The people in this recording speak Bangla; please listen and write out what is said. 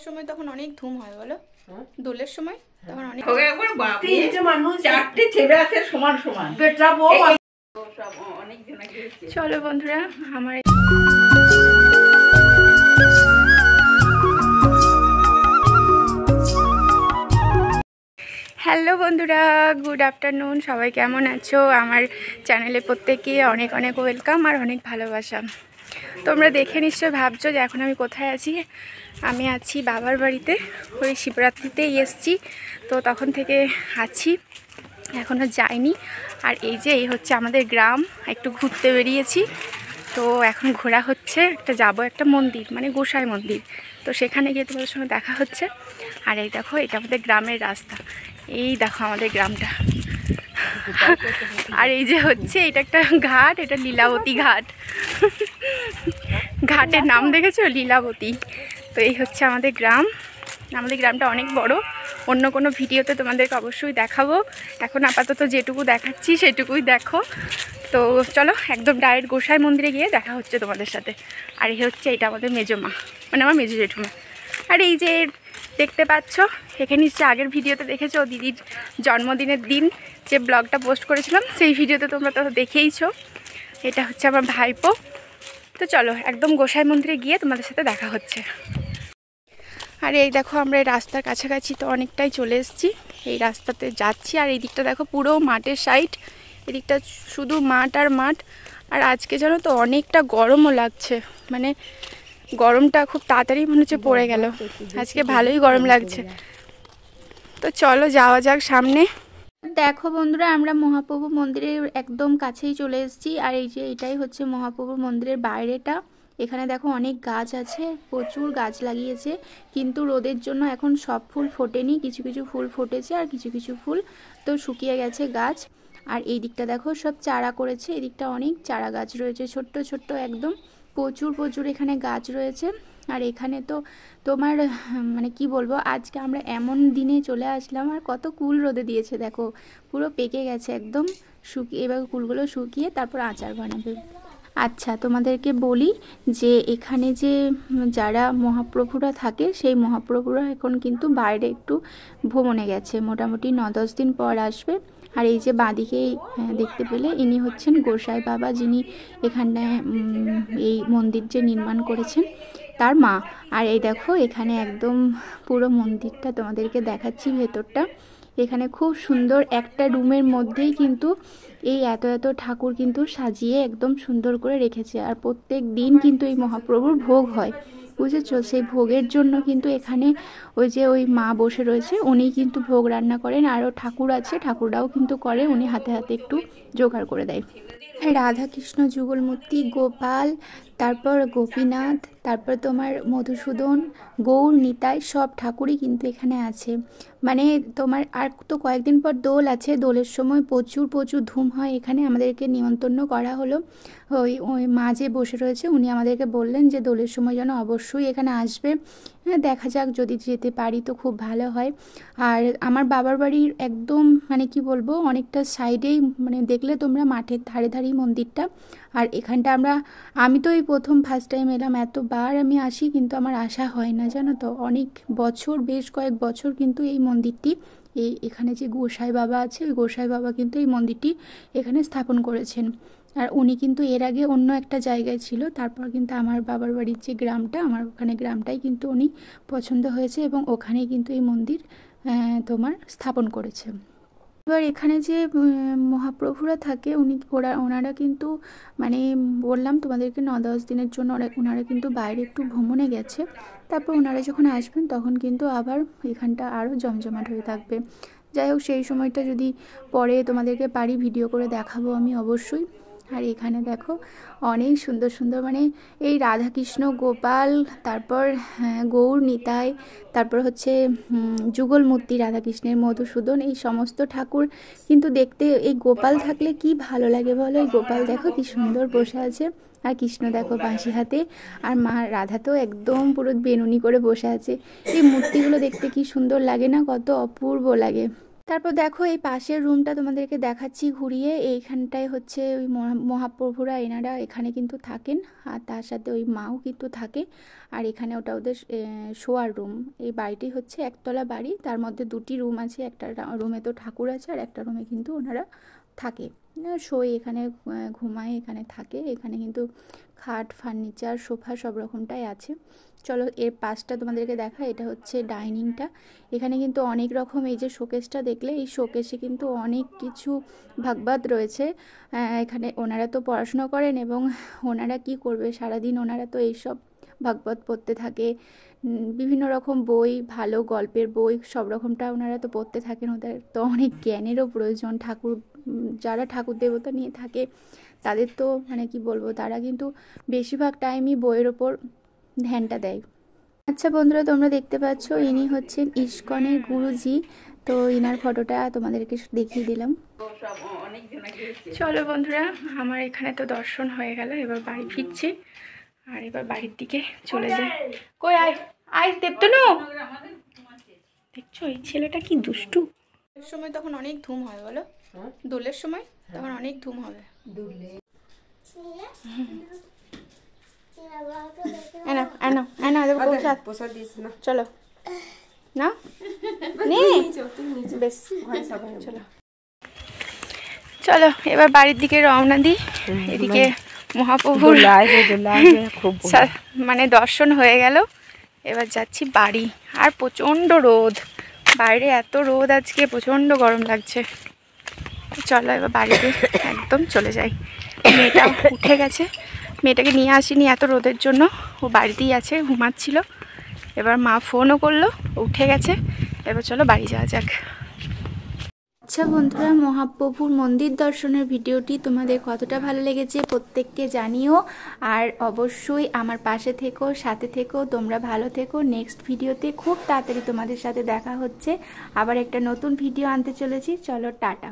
সময় তখন অনেক ধুম হয় বলো, দোলের সময় তখন অনেক চারটে ছেলে আছে সমান সমান। চলো বন্ধুরা, আমার হ্যালো বন্ধুরা, গুড আফটারনুন। সবাই কেমন আছো? আমার চ্যানেলে প্রত্যেকে অনেক অনেক ওয়েলকাম আর অনেক ভালোবাসা। তোমরা দেখে নিশ্চয় ভাবছো যে এখন আমি কোথায় আছি। আমি আছি বাবার বাড়িতে, ওই শিবরাত্রিতেই এসছি, তো তখন থেকে আছি, এখনও যাইনি। আর এই যে এই হচ্ছে আমাদের গ্রাম, একটু ঘুরতে বেরিয়েছি, তো এখন ঘোরা হচ্ছে। যাব একটা মন্দির, মানে গোসাই মন্দির, তো সেখানে গিয়ে তোমাদের সঙ্গে দেখা হচ্ছে। আর এই দেখো, এটা আমাদের গ্রামের রাস্তা, এই দেখো আমাদের গ্রামটা। আর এই যে হচ্ছে এটা একটা ঘাট, এটা লীলাবতী ঘাট। ঘাটের নাম দেখেছো, লীলাবতী। তো এই হচ্ছে আমাদের গ্রাম। আমাদের গ্রামটা অনেক বড়, অন্য কোনো ভিডিওতে তোমাদেরকে অবশ্যই দেখাবো। এখন আপাতত যেটুকু দেখাচ্ছি সেটুকুই দেখো। তো চলো একদম ডাইরেক্ট গোসাই মন্দিরে গিয়ে দেখা হচ্ছে তোমাদের সাথে। আর এই হচ্ছে এটা আমাদের মেজমা, মানে আমার মেজো জেঠুমা। আর এই যে দেখতে পাচ্ছ, এখানে নিশ্চয়ই আগের ভিডিওতে দেখেছো দিদির জন্মদিনের দিন যে ব্লগটা পোস্ট করেছিলাম, সেই ভিডিওতে তোমরা তো দেখেইছো। এটা হচ্ছে আমার ভাইপো। তো চলো একদম গোসাই মন্দিরে গিয়ে তোমাদের সাথে দেখা হচ্ছে। আর এই দেখো, আমরা এই রাস্তার কাছাকাছি তো অনেকটাই চলে এসেছি, এই রাস্তাতে যাচ্ছি। আর এই দিকটা দেখো, পুরো মাঠের সাইড, এদিকটা শুধু মাঠ আর মাঠ। আর আজকে জানো তো অনেকটা গরমও লাগছে, মানে গরমটা খুব তাড়াতাড়ি মনে হচ্ছে পড়ে গেল। আজকে ভালোই গরম লাগছে। তো চলো যাওয়া যাক সামনে। দেখো বন্ধুরা, আমরা মহাপ্রভু মন্দিরের একদম কাছেই চলে এসেছি। আর এই যে এটাই হচ্ছে মহাপ্রভু মন্দিরের বাইরেটা। এখানে দেখো অনেক গাছ আছে, প্রচুর গাছ লাগিয়েছে, কিন্তু রোদের জন্য এখন সব ফুল ফোটেনি। কিছু কিছু ফুল ফুটেছে আর কিছু কিছু ফুল তো শুকিয়ে গেছে গাছ। আর এই দিকটা দেখো সব চারা করেছে, এদিকটা অনেক চারা গাছ রয়েছে, ছোট্ট ছোট্ট একদম প্রচুর প্রচুর এখানে গাছ রয়েছে। আর এখানে তো তোমার মানে কি বলবো, আজকে আমরা এমন দিনে চলে আসলাম। আর কত কুল রোদে দিয়েছে দেখো, পুরো পেকে গেছে একদম শুকিয়ে। এবার কুলগুলো শুকিয়ে তারপর আচার বানাবে। আচ্ছা, তোমাদেরকে বলি যে এখানে যে যারা মহাপ্রভুরা থাকে, সেই মহাপ্রভুরা এখন কিন্তু বাইরে একটু ভ্রমণে গেছে, মোটামুটি 9-10 দিন পর আসবে। আর এই যে বাঁদিকে দেখতে পেলে, ইনি হচ্ছেন গোসাই বাবা, যিনি এখানে এই মন্দির যে নির্মাণ করেছেন তার মা। আর এই দেখো এখানে একদম পুরো মন্দিরটা তোমাদেরকে দেখাচ্ছি, ভেতরটা। এখানে খুব সুন্দর একটা রুমের মধ্যেই কিন্তু এই এত এত ঠাকুর কিন্তু সাজিয়ে একদম সুন্দর করে রেখেছে। আর প্রত্যেক দিন কিন্তু এই মহাপ্রভুর ভোগ হয়, বুঝেছো? সেই ভোগের জন্য কিন্তু এখানে ওই যে ওই মা বসে রয়েছে, উনি কিন্তু ভোগ রান্না করেন। আরও ঠাকুর আছে, ঠাকুররাও কিন্তু করে, উনি হাতে হাতে একটু জোগাড় করে দেয়। রাধা কৃষ্ণ যুগলমূর্তি, গোপাল, তারপর গোপীনাথ, তারপর তোমার মধুসূদন, গৌর, নিতাই, সব ঠাকুরই কিন্তু এখানে আছে। মানে তোমার আর তো কয়েকদিন পর দোল আছে, দোলের সময় প্রচুর প্রচুর ধুম হয় এখানে। আমাদেরকে নিমন্ত্রণ করা হলো, ওই ওই মা যে বসে রয়েছে উনি আমাদেরকে বললেন যে দোলের সময় যেন অবশ্যই এখানে আসবে। হ্যাঁ, দেখা যাক, যদি যেতে পারি তো খুব ভালো হয়। আর আমার বাবার বাড়ির একদম মানে কি বলবো, অনেকটা সাইডেই, মানে দেখলে তোমরা মাঠের ধারে ধারেই মন্দিরটা। আর এখানটা আমি তো এই প্রথম ফার্স্ট টাইম এলাম, এতবার আমি আসি কিন্তু আমার আসা হয় না, জানো তো। অনেক বছর, বেশ কয়েক বছর কিন্তু এই মন্দিরটি, এখানে যে গোসাই বাবা আছে, ওই গোসাই বাবা কিন্তু এই মন্দিরটি এখানে স্থাপন করেছেন। আর উনি কিন্তু এর আগে অন্য একটা জায়গায় ছিল, তারপর কিন্তু আমার বাবার বাড়ির যে গ্রামটা, আমার ওখানে গ্রামটাই কিন্তু উনি পছন্দ হয়েছে এবং ওখানেই কিন্তু এই মন্দির তোমার স্থাপন করেছে। এবার এখানে যে মহাপ্রভুরা থাকে, ওনারা কিন্তু মানে বললাম তোমাদেরকে 9-10 দিনের জন্য ওনারা কিন্তু বাইরে একটু ভ্রমণে গেছে। তারপর ওনারা যখন আসবেন তখন কিন্তু আবার এখানটা আরও জমজমাট হয়ে থাকবে। যাই হোক, সেই সময়টা যদি পরে তোমাদেরকে পারি ভিডিও করে দেখাবো আমি অবশ্যই। আর এখানে দেখো অনেক সুন্দর সুন্দর, মানে এই রাধাকৃষ্ণ, গোপাল, তারপর গৌর, নিতাই, তারপর হচ্ছে যুগলমূর্তি রাধাকৃষ্ণের, মধুসূদন, এই সমস্ত ঠাকুর কিন্তু দেখতে। এই গোপাল থাকলে কি ভালো লাগে বলো। এই গোপাল দেখো কি সুন্দর বসে আছে, আর কৃষ্ণ দেখো বাঁশি হাতে, আর মা রাধা তো একদম পুরো বেনুনি করে বসে আছে। এই মূর্তিগুলো দেখতে কি সুন্দর লাগে না, কত অপূর্ব লাগে। তারপর দেখো এই পাশের রুমটা তোমাদেরকে দেখাচ্ছি ঘুরিয়ে। এইখানটায় হচ্ছে ওই মহাপ্রভুরা এনারা এখানে কিন্তু থাকেন, আর তার সাথে ওই মাও কিন্তু থাকে। আর এখানে ওটা ওদের শোয়ার রুম। এই বাড়িটি হচ্ছে একতলা বাড়ি, তার মধ্যে দুটি রুম আছে। একটা রুমে তো ঠাকুর আছে, আর একটা রুমে কিন্তু ওনারা থাকে, শোয় এখানে, ঘুমায় এখানে, থাকে এখানে। কিন্তু খাট, ফার্নিচার, সোফা সব রকমটাই আছে। চলো এর পাশটা তোমাদেরকে দেখা। এটা হচ্ছে ডাইনিংটা। এখানে কিন্তু অনেক রকম, এই যে শোকেসটা দেখলে, এই শোকেসে কিন্তু অনেক কিছু ভাগবাদ রয়েছে। এখানে ওনারা তো পড়াশোনা করেন, এবং ওনারা কি করবে সারাদিন, ওনারা তো এইসব ভাগবত পড়তে থাকে। বিভিন্ন রকম বই, ভালো গল্পের বই, সব রকমটা ওনারা তো পড়তে থাকেন। ওদের তো অনেক জ্ঞানেরও প্রয়োজন। ঠাকুর, যারা ঠাকুর দেবতা নিয়ে থাকে তাদের তো মানে কি বলবো, তারা কিন্তু বেশিরভাগ টাইমই বইয়ের ওপর ধ্যানটা দেয়। আচ্ছা বন্ধুরা, তোমরা দেখতে পাচ্ছ ইনি হচ্ছেন ইস্কনের গুরুজি। তো ইনার ফটোটা তোমাদেরকে দেখিয়ে দিলাম। চলো বন্ধুরা, আমার এখানে তো দর্শন হয়ে গেল, এবার বাড়ি ফিরছি। আর এবার বাড়ির দিকে চলে যাই। কই আয় আয় দেবতনু, দেখছো এই ছেলেটা কি দুষ্টু। দোলের সময় তখন অনেক ধুম হয়, বলো? দোলের সময় তখন অনেক ধুম হবে। চলো না বেশ, চলো চলো এবার বাড়ির দিকে রওনা দিই। এদিকে মহাপ্রভুর মানে দর্শন হয়ে গেল, এবার যাচ্ছি বাড়ি। আর প্রচণ্ড রোদ বাইরে, এত রোদ আজকে, প্রচণ্ড গরম লাগছে। চলো এবার বাড়িতে একদম চলে যাই। মেয়েটা উঠে গেছে, মেয়েটাকে নিয়ে আসিনি এত রোদের জন্য, ও বাড়িতেই আছে, ঘুমাচ্ছিল। এবার মা ফোনও করলো, উঠে গেছে। এবার চলো বাড়ি যাওয়া যাক। আচ্ছা বন্ধুরা, মহাপ্রভুর মন্দির দর্শনের ভিডিওটি তোমাদের কতটা ভালো লেগেছে প্রত্যেককে জানিও। আর অবশ্যই আমার পাশে থেকো, সাথে থেকো, তোমরা ভালো থেকো। নেক্সট ভিডিওতে খুব তাড়াতাড়ি তোমাদের সাথে দেখা হচ্ছে। আবার একটা নতুন ভিডিও আনতে চলেছি। চলো টাটা।